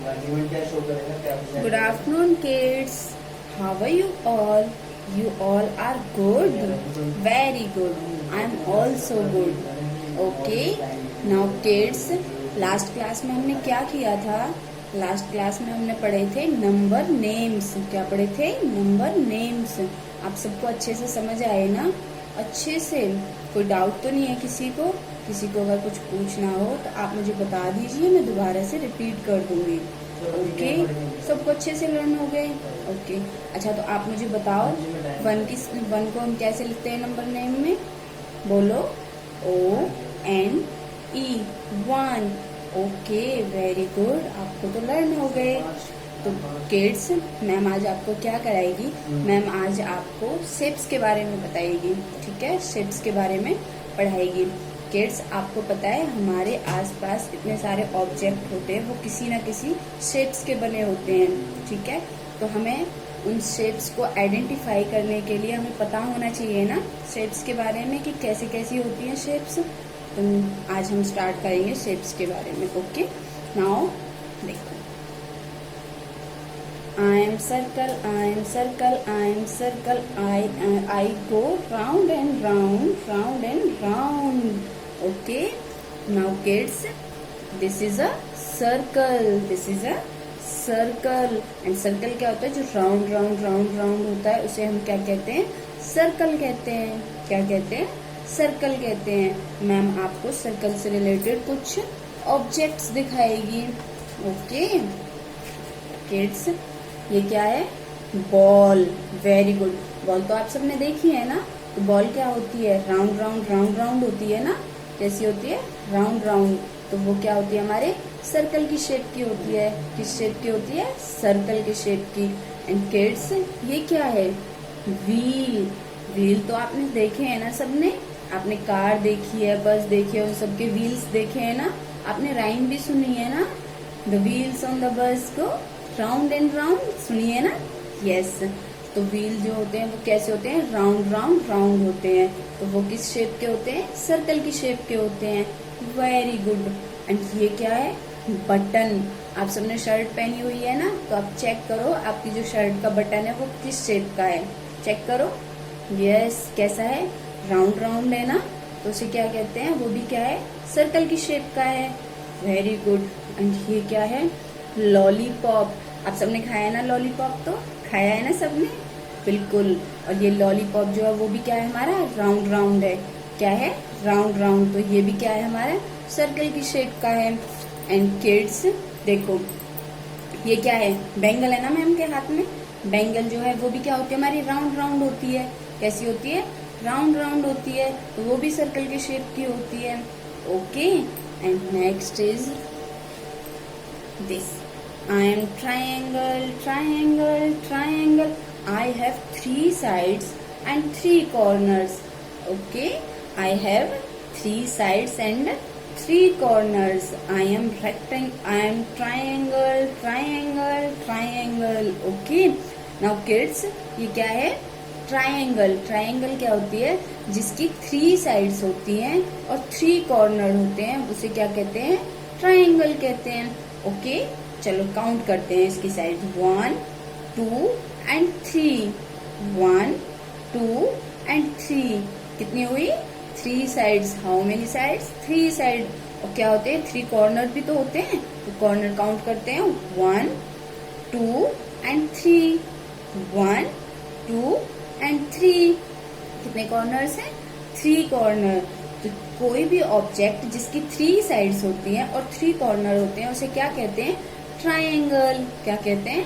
Good afternoon, kids. How are you all? You all are good. Very good. I am also good. Okay. Now, kids, last class में हमने क्या किया था? Last class में हमने पढ़े थे नंबर नेम्स। क्या पढ़े थे? Number names. आप सबको अच्छे से समझ आए ना? अच्छे से? कोई डाउट तो नहीं है किसी को? किसी को अगर कुछ पूछना हो तो आप मुझे बता दीजिए, मैं दोबारा से रिपीट कर दूंगी। ओके, सबको अच्छे से लर्न हो गए? ओके, अच्छा तो आप मुझे बताओ वन को हम कैसे लिखते हैं नंबर नेम में? बोलो, ONE, 1। ओके, वेरी गुड, आपको तो लर्न हो गए। तो किड्स, मैम आज आपको क्या कराएगी? मैम आज आपको शेप्स के बारे में बताएगी। ठीक है, शेप्स के बारे में पढ़ाएगी। किड्स, आपको पता है हमारे आसपास इतने सारे ऑब्जेक्ट होते हैं, वो किसी न किसी शेप्स के बने होते हैं। ठीक है, तो हमें उन शेप्स को आइडेंटिफाई करने के लिए हमें पता होना चाहिए ना शेप्स के बारे में कि कैसी कैसी होती हैं शेप्स। तो आज हम स्टार्ट करेंगे शेप्स के बारे में। ओके, नाउ देखो, I am circle, I am circle, I am circle, I go round and round, round and round. Okay, now kids, this is a circle, this is a circle, and circle क्या होता है? जो round round round round होता है उसे हम क्या कहते हैं? सर्कल कहते हैं। क्या कहते हैं? सर्कल कहते हैं। मैम आपको सर्कल से रिलेटेड कुछ ऑब्जेक्ट्स दिखाएगी। ओके किड्स, ये क्या है? बॉल। वेरी गुड, बॉल तो आप सबने देखी है ना। तो बॉल क्या होती है? राउंड राउंड राउंड राउंड होती है ना। कैसी होती है? Round round. तो वो क्या होती है? हमारे सर्कल की शेप की होती है। किस शेप की होती है? सर्कल की शेप की। एंड किड्स, ये क्या है? व्हील। व्हील तो आपने देखे है ना सबने। आपने कार देखी है, बस देखी है, उन सबके व्हील्स देखे है ना। आपने राइम भी सुनी है ना, the wheels on the bus को राउंड एंड राउंड, सुनिए ना। यस, तो व्हील जो होते हैं वो कैसे होते हैं? राउंड राउंड राउंड होते हैं। तो वो किस शेप के होते हैं? सर्कल की शेप के होते हैं। Very good. एंड ये क्या है? बटन। आप सबने शर्ट पहनी हुई है ना, तो आप चेक करो आपकी जो शर्ट का बटन है वो किस शेप का है। चेक करो। यस, कैसा है? राउंड राउंड है ना, तो उसे क्या कहते हैं? वो भी क्या है? सर्कल की शेप का है। Very good. एंड ये क्या है? लॉलीपॉप। आप सबने खाया है ना लॉलीपॉप? तो खाया है ना सबने? बिल्कुल। और ये लॉलीपॉप जो है वो भी क्या है हमारा? राउंड राउंड है। क्या है? Round round. तो ये भी क्या है हमारा? सर्कल की शेप का है। एंड किड्स देखो, ये क्या है? बैंगल है ना मैम के हाथ में। बैंगल जो है वो भी क्या होती है हमारी? राउंड राउंड होती है। कैसी होती है? राउंड राउंड होती है। तो वो भी सर्कल की शेप की होती है। Okay, and next is this. I am triangle, triangle, triangle. I have 3 sides and 3 corners. Okay, I have 3 sides and 3 corners. I am rectangle. I am triangle, triangle, triangle. Okay. Now kids, ये क्या है? Triangle. Triangle क्या होती है? जिसकी 3 sides होती हैं और 3 कॉर्नर होते हैं, उसे क्या कहते हैं? ट्राइंगल कहते हैं। ओके, चलो काउंट करते हैं इसकी साइड। 1, 2 एंड 3। 1, 2 एंड 3। कितनी हुई? 3 sides. How many sides? 3 side. और क्या होते हैं? 3 कॉर्नर भी तो होते हैं, तो कॉर्नर काउंट करते हैं। 1, 2 एंड 3। 1, 2 एंड 3। कितने कॉर्नर्स हैं? 3 कॉर्नर। तो कोई भी ऑब्जेक्ट जिसकी 3 साइड्स होती हैं और 3 कॉर्नर होते हैं उसे क्या कहते हैं? ट्राइंगल। क्या कहते हैं?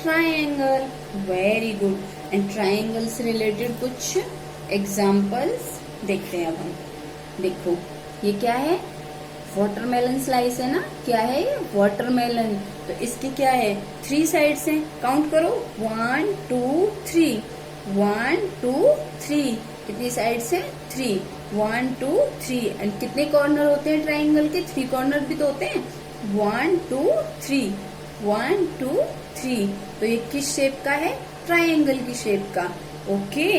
Triangle. Very good. And triangle से रिलेटेड कुछ एग्जाम्पल्स देखते हैं अब हम। देखो, ये क्या है? वाटरमेलन स्लाइस है ना। क्या है ये? वाटरमेलन। तो इसकी क्या है? 3 साइड्स हैं। काउंट करो। 1, 2, 3। 1, 2, 3। कितनी साइड्स है? 3। 1, 2, 3। एंड कितने कॉर्नर होते हैं ट्राइंगल के? 3 कॉर्नर भी तो होते हैं। 1, 2, 3। 1, 2, 3। तो ये किस शेप का है? ट्राइंगल की शेप का। ओके,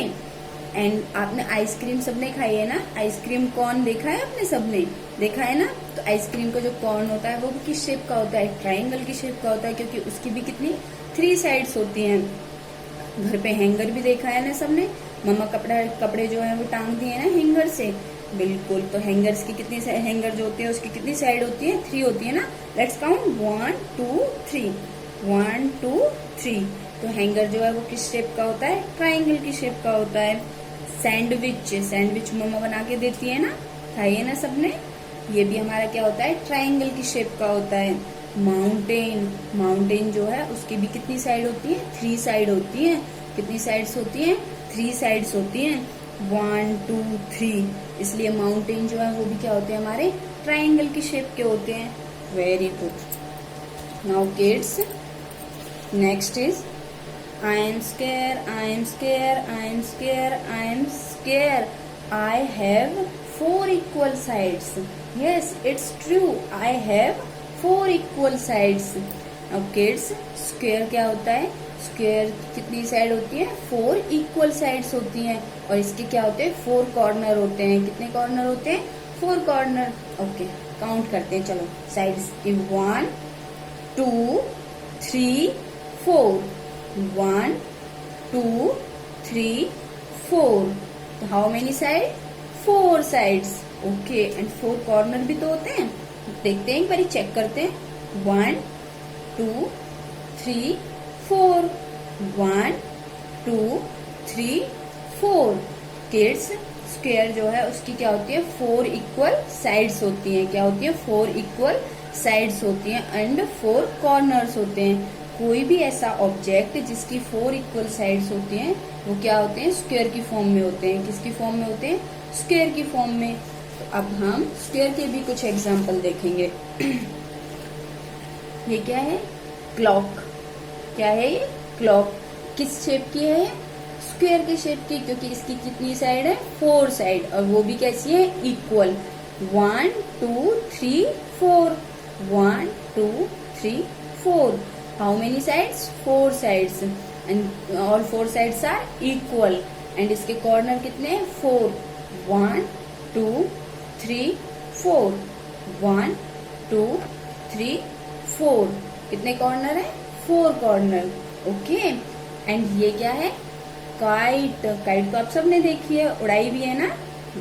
एंड आपने आइसक्रीम सबने खाई है ना। आइसक्रीम कौन देखा है आपने सबने? देखा है ना। तो आइसक्रीम का जो कॉर्न होता है वो भी किस शेप का होता है, ट्राइंगल की शेप का होता है, क्योंकि उसकी भी कितनी 3 साइड्स होती हैं। घर पे हैंगर भी देखा है ना सबने, मम्मा कपड़े जो है वो टांग दिए है ना हैंगर से, बिल्कुल। तो हैंगर्स की कितनी हैंगर जो होती है उसकी कितनी साइड होती है, 3 होती है ना। Let's count 1 2 3, 1 2 3। तो हैंगर जो है वो किस शेप का होता है, ट्राइंगल की शेप का होता है। सैंडविच मम्मा बना के देती है ना, खाइए ना सबने, ये भी हमारा क्या होता है, ट्राइंगल की शेप का होता है। माउंटेन जो है उसकी भी कितनी साइड होती है, 3 साइड होती है। कितनी साइड्स होती हैं, 3 साइड्स होती हैं, 1 2 3। इसलिए माउंटेन जो है वो भी क्या होते हैं, हमारे ट्राइंगल की शेप के होते हैं। Very good. Now kids, next is I am scared, I am scared, I am scared, I am scared. I have 4 equal sides. Yes, it's true. I have 4 equal sides. Now kids, square क्या होता है, square कितनी side होती है, 4 equal sides होती हैं। और इसके क्या होते हैं, 4 कॉर्नर होते हैं। कितने कॉर्नर होते हैं, 4 कॉर्नर। ओके, काउंट करते हैं, चलो साइड्स की 1 2 3 4, 1 2 3 4। तो how many side, 4 sides. Okay, and 4 corner भी तो होते हैं। देखते हैं, एक बारी चेक करते हैं। 1 2 3 4, 1 2 3 4। किड्स, स्क्वायर जो है उसकी क्या होती है, 4 इक्वल साइड्स होती हैं। क्या होती है, 4 इक्वल साइड्स होती हैं एंड 4 कॉर्नर्स होते हैं। कोई भी ऐसा ऑब्जेक्ट जिसकी 4 इक्वल साइड्स होती हैं वो क्या होते हैं, स्क्वायर की फॉर्म में होते हैं। किसकी फॉर्म में होते हैं, स्क्वायर की फॉर्म में। तो अब हम स्क्वायर के भी कुछ एग्जांपल देखेंगे। ये क्या है, क्लॉक। क्या है ये, क्लॉक। किस शेप की है, स्क्वायर की शेप की, क्योंकि इसकी कितनी साइड है, 4 साइड, और वो भी कैसी है, equal. 1 2 3 4, 1 2 3 4। How many sides, 4 sides, and all 4 sides are equal. And इसके कॉर्नर कितने, 4, 1 2 3 4, 1 2 3 4। कितने कॉर्नर है, 4 कॉर्नर। ओके, एंड ये क्या है, काइट। काइट तो आप सबने देखी है, उड़ाई भी है ना,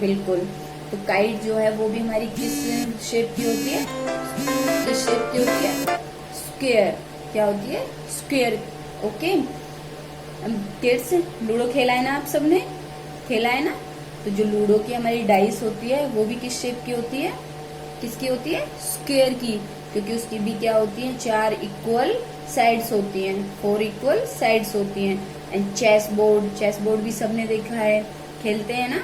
बिल्कुल। तो काइट जो है वो भी हमारी किस शेप की होती है, किस शेप की होती है, स्क्वायर। क्या होती है, स्क्वायर। ओके, किड्स, लूडो खेला है ना आप सबने, खेला है ना। तो जो लूडो की हमारी डाइस होती है वो भी किस शेप की होती है, किसकी होती है, स्क्वायर की, क्योंकि उसकी भी क्या होती है, 4 इक्वल साइड्स होती हैं, 4 इक्वल साइड्स होती हैं। एंड चेस बोर्ड भी सबने देखा है, खेलते हैं ना।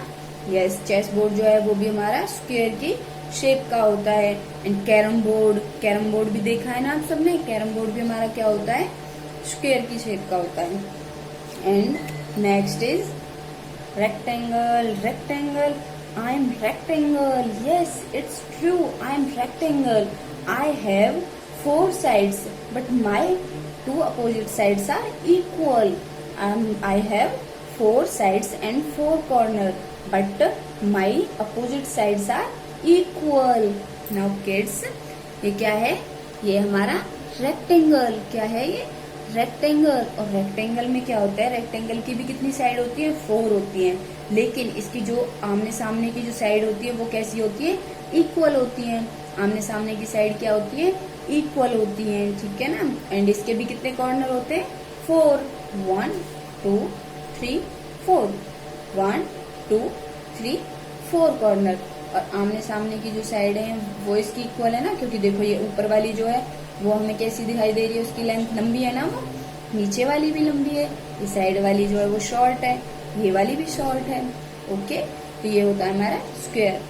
यस, चेस बोर्ड जो है वो भी हमारा स्क्वायर की शेप का होता है। एंड कैरम बोर्ड भी देखा है ना आप सबने, कैरम बोर्ड भी हमारा क्या होता है, स्क्वायर की शेप का होता है। And next is rectangle. I am rectangle, yes it's true, I am rectangle. I have 4 sides but my 2 opposite sides are equal. I have 4 sides and 4 corners but my opposite sides are equal. Now kids, ये क्या है, ये हमारा rectangle. क्या है ये, rectangle. और rectangle में क्या होता है, रेक्टेंगल की भी कितनी साइड होती है, 4 होती है। लेकिन इसकी जो आमने सामने की जो साइड होती है वो कैसी होती है, इक्वल होती है। आमने सामने की साइड क्या होती है, इक्वल होती है, ठीक है ना। एंड इसके भी कितने कॉर्नर होते हैं, 4, 1 2 3 4, 1 2 3 4 कॉर्नर। और आमने सामने की जो साइड है वो इसकी इक्वल है ना, क्योंकि देखो ये ऊपर वाली जो है वो हमें कैसी दिखाई दे रही है, उसकी लेंथ लंबी है ना, वो नीचे वाली भी लंबी है, ये साइड वाली जो है वो शॉर्ट है, ये वाली भी शॉर्ट है। ओके, तो ये होता है हमारा स्क्वायर।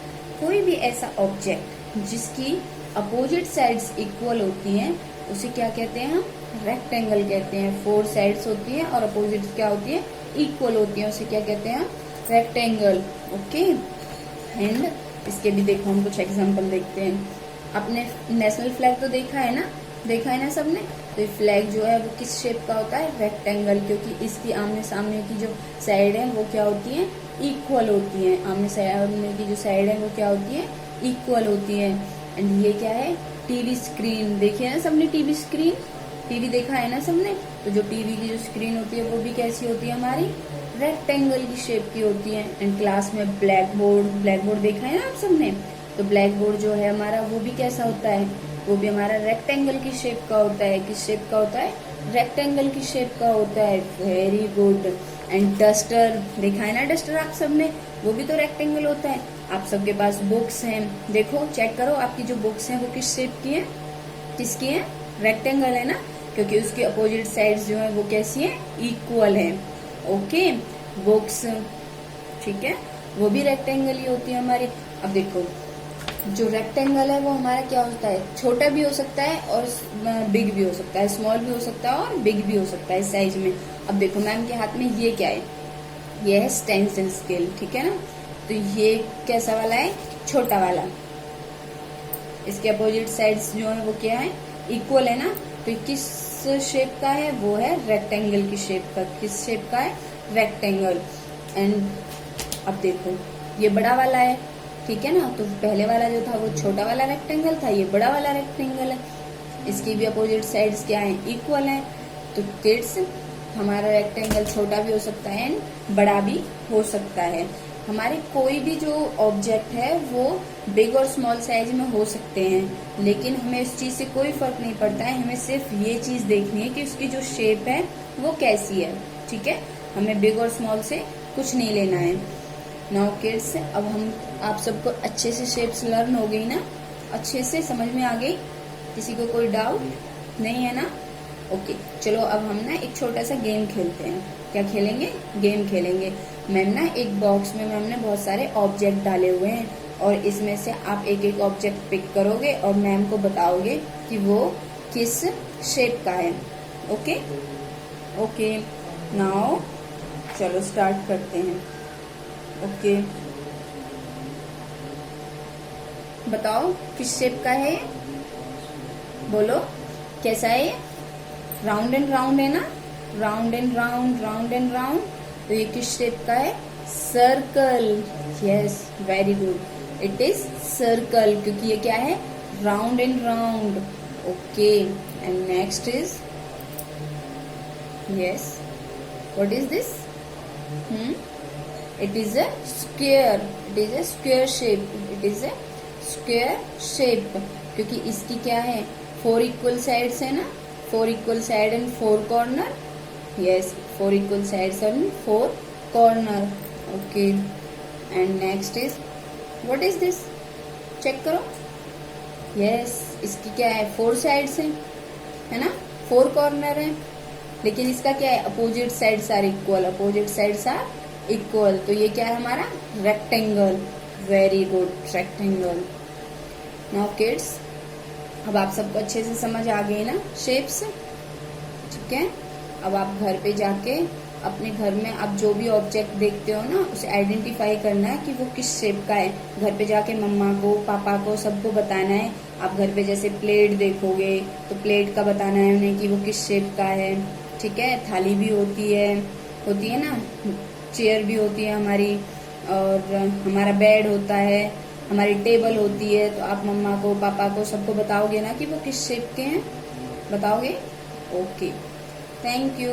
कोई भी ऐसा ऑब्जेक्ट जिसकी अपोजिट साइड्स इक्वल होती हैं उसे क्या कहते हैं, हम रेक्टेंगल कहते हैं। 4 साइड्स होती हैं और अपोजिट क्या होती है, इक्वल होती है, उसे क्या कहते हैं, रेक्टेंगल। ओके, एंड इसके भी देखो हम कुछ एग्जांपल देखते हैं। अपने नेशनल फ्लैग तो देखा है ना सबने। तो फ्लैग जो है वो किस शेप का होता है, रेक्टेंगल, क्योंकि इसकी आमने सामने की जो साइड है वो क्या होती है, इक्वल होती है। आमने सामने की जो साइड है वो क्या होती है, इक्वल होती है। एंड ये क्या है, टीवी स्क्रीन। देखिए ना सबने टीवी स्क्रीन, टीवी देखा है ना सबने। तो जो टीवी की जो स्क्रीन होती है वो भी कैसी होती है हमारी, रेक्टेंगल की शेप की होती है। एंड क्लास में ब्लैक बोर्ड देखा है ना आप सबने। तो ब्लैक बोर्ड जो है हमारा वो भी कैसा होता है, वो भी हमारा रेक्टेंगल की शेप का होता है। किस शेप का होता है, रेक्टेंगल की शेप का होता है। Very good. एंड डस्टर देखा है ना, डस्टर आप सबने, वो भी तो रेक्टेंगल होता है। आप सबके पास बुक्स हैं, देखो चेक करो आपकी जो बुक्स हैं वो किस शेप की है, किसकी है, रेक्टेंगल है ना, क्योंकि उसकी अपोजिट साइड्स जो है वो कैसी है, इक्वल है। ओके, बुक्स, ठीक है, वो भी रेक्टेंगल ही होती है हमारी। अब देखो जो रेक्टेंगल है वो हमारा क्या होता है, छोटा भी हो सकता है और बिग भी हो सकता है, स्मॉल भी हो सकता है और बिग भी हो सकता है साइज में। अब देखो मैम के हाथ में ये क्या है, ये है स्टेंसिल स्केल, ठीक है ना। तो ये कैसा वाला है, छोटा वाला। इसके अपोजिट साइड्स जो है वो क्या है, इक्वल है ना। तो किस शेप का है, वो है रेक्टेंगल की शेप का। किस शेप का है, रेक्टेंगल। एंड अब देखो ये बड़ा वाला है, ठीक है ना। तो पहले वाला जो था वो छोटा वाला रेक्टेंगल था, ये बड़ा वाला रेक्टेंगल है। इसकी भी अपोजिट साइड्स क्या है, इक्वल है। तो किड्स हमारा रेक्टेंगल छोटा भी हो सकता है एंड बड़ा भी हो सकता है। हमारे कोई भी जो ऑब्जेक्ट है वो बिग और स्मॉल साइज में हो सकते हैं, लेकिन हमें इस चीज से कोई फर्क नहीं पड़ता है। हमें सिर्फ ये चीज देखनी है कि उसकी जो शेप है वो कैसी है, ठीक है। हमें बिग और स्मॉल से कुछ नहीं लेना है। नाउ किड्स, अब हम आप सबको अच्छे से शेप्स लर्न हो गई ना, अच्छे से समझ में आ गई, किसी को कोई डाउट नहीं है ना। ओके, चलो अब हम ना एक छोटा सा गेम खेलते हैं। क्या खेलेंगे, गेम खेलेंगे। मैम ना एक बॉक्स में मैम ने बहुत सारे ऑब्जेक्ट डाले हुए हैं और इसमें से आप एक एक ऑब्जेक्ट पिक करोगे और मैम को बताओगे कि वो किस शेप का है। ओके ओके, नाउ चलो स्टार्ट करते हैं। ओके, बताओ किस शेप का है, बोलो कैसा है ये, राउंड एंड राउंड है ना, round and round, round and round. तो ये किस शेप का है, circle. Yes, very good, it is circle, क्योंकि ये क्या है, round and round. Okay, and next is, yes, what is this, it is a square, it is a square shape, it is a square shape, क्योंकि इसकी क्या है, 4 equal sides है ना, 4 equal side and 4 corner. Yes, 4 equal sides and 4 corner. Okay, and next is, what is this, check करो। Yes, इसकी क्या है, 4 साइड्स है ना, 4 कॉर्नर है, लेकिन इसका क्या है, opposite sides are equal, opposite sides are equal. तो ये क्या है हमारा, rectangle. Very good, rectangle. Now kids, अब आप सबको अच्छे से समझ आ गई ना शेप्स, ठीक है। अब आप घर पे जाके अपने घर में आप जो भी ऑब्जेक्ट देखते हो ना, उसे आइडेंटिफाई करना है कि वो किस शेप का है। घर पे जाके मम्मा को, पापा को, सबको बताना है। आप घर पे जैसे प्लेट देखोगे तो प्लेट का बताना है उन्हें कि वो किस शेप का है, ठीक है। थाली भी होती है ना, चेयर भी होती है हमारी, और हमारा बेड होता है, हमारी टेबल होती है। तो आप मम्मा को, पापा को, सबको बताओगे ना कि वो किस शेप के हैं, बताओगे। Okay, thank you.